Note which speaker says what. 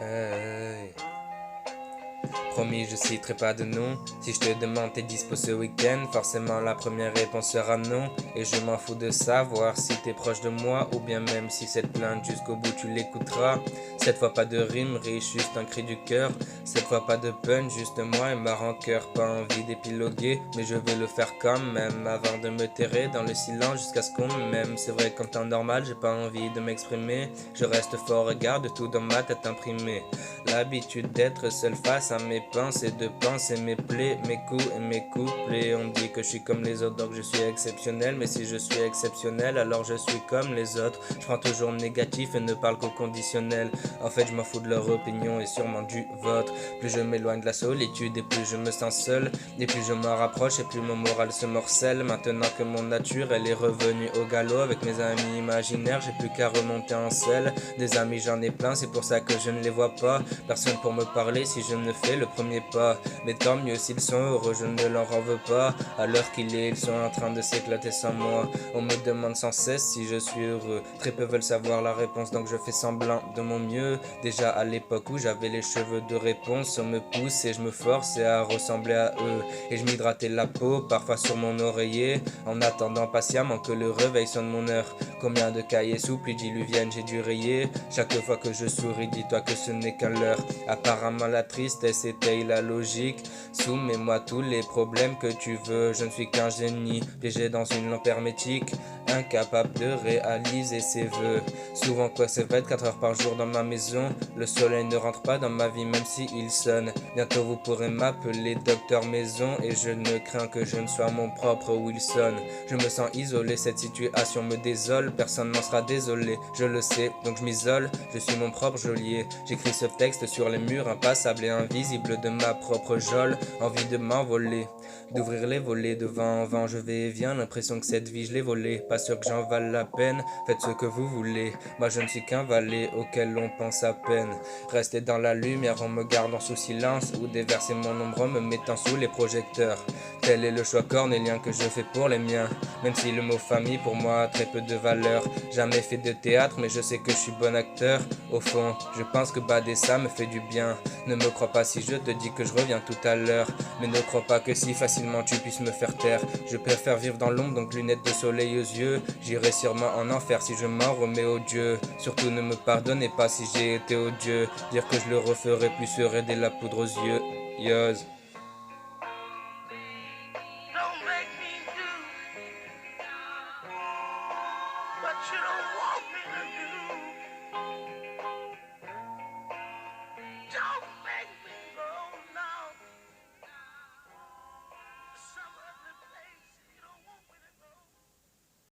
Speaker 1: Hey. Promis, je citerai pas de nom. Si je te demande t'es dispo ce week-end, forcément la première réponse sera non. Et je m'en fous de savoir si t'es proche de moi, ou bien même si cette plainte jusqu'au bout tu l'écouteras. Cette fois pas de rime riche, juste un cri du cœur. Cette fois pas de punch, juste moi et ma rancœur. Pas envie d'épiloguer, mais je vais le faire quand même. Avant de me terrer dans le silence jusqu'à ce qu'on m'aime. C'est vrai qu'en temps normal, j'ai pas envie de m'exprimer. Je reste fort, regarde tout dans ma tête imprimé. L'habitude d'être seul face à mes pensées, de penser mes plaies, mes coups et mes couplets. On dit que je suis comme les autres, donc je suis exceptionnel. Mais si je suis exceptionnel, alors je suis comme les autres. Je prends toujours le négatif et ne parle qu'au conditionnel. En fait, je m'en fous de leur opinion et sûrement du vôtre. Plus je m'éloigne de la solitude et plus je me sens seul. Et plus je m'en rapproche et plus mon moral se morcelle. Maintenant que mon nature, elle est revenue au galop avec mes amis imaginaires, j'ai plus qu'à remonter en selle. Des amis, j'en ai plein, c'est pour ça que je ne les vois pas. Personne pour me parler si je ne fais le premier pas. Mais tant mieux s'ils sont heureux, je ne leur en veux pas. À l'heure qu'il est, ils sont en train de s'éclater sans moi. On me demande sans cesse si je suis heureux. Très peu veulent savoir la réponse, donc je fais semblant de mon mieux. Déjà à l'époque où j'avais les cheveux de réponse, on me pousse et je me forçais à ressembler à eux. Et je m'hydratais la peau, parfois sur mon oreiller, en attendant patiemment que le réveil sonne mon heure. Combien de cahiers sous pluie diluvienne j'ai dû rayer. Chaque fois que je souris, dis-toi que ce n'est qu'un leurre. Apparemment la tristesse étaye la logique. Soumets-moi tous les problèmes que tu veux. Je ne suis qu'un génie, piégé dans une lampe hermétique, incapable de réaliser ses vœux. Souvent quoi c'est 24 heures par jour dans ma maison. Le soleil ne rentre pas dans ma vie même si il sonne. Bientôt vous pourrez m'appeler Docteur Maison. Et je ne crains que je ne sois mon propre Wilson. Je me sens isolé, cette situation me désole. Personne n'en sera désolé, je le sais, donc je m'isole. Je suis mon propre geôlier. J'écris ce texte sur les murs impassables et invisibles de ma propre geôle. Envie de m'envoler, d'ouvrir les volets de vent en vent. Je vais et viens, l'impression que cette vie je l'ai volée. Pas sûr que j'en vale la peine, faites ce que vous voulez. Moi je ne suis qu'un valet auquel on pense à peine. Rester dans la lumière en me gardant sous silence, ou déverser mon ombre en me mettant sous les projecteurs. Tel est le choix cornélien que je fais pour les miens. Même si le mot famille pour moi a très peu de valeur. Jamais fait de théâtre mais je sais que je suis bon acteur. Au fond, je pense que bader ça me fait du bien. Ne me crois pas si je te dis que je reviens tout à l'heure. Mais ne crois pas que si facilement tu puisses me faire taire. Je préfère vivre dans l'ombre, donc lunettes de soleil aux yeux. J'irai sûrement en enfer si je m'en remets au Dieu. Surtout ne me pardonnez pas si j'ai été odieux. Dire que je le referai plus serait de la poudre aux yeux. Yoz.
Speaker 2: Don't make me do what you don't want me to do. Don't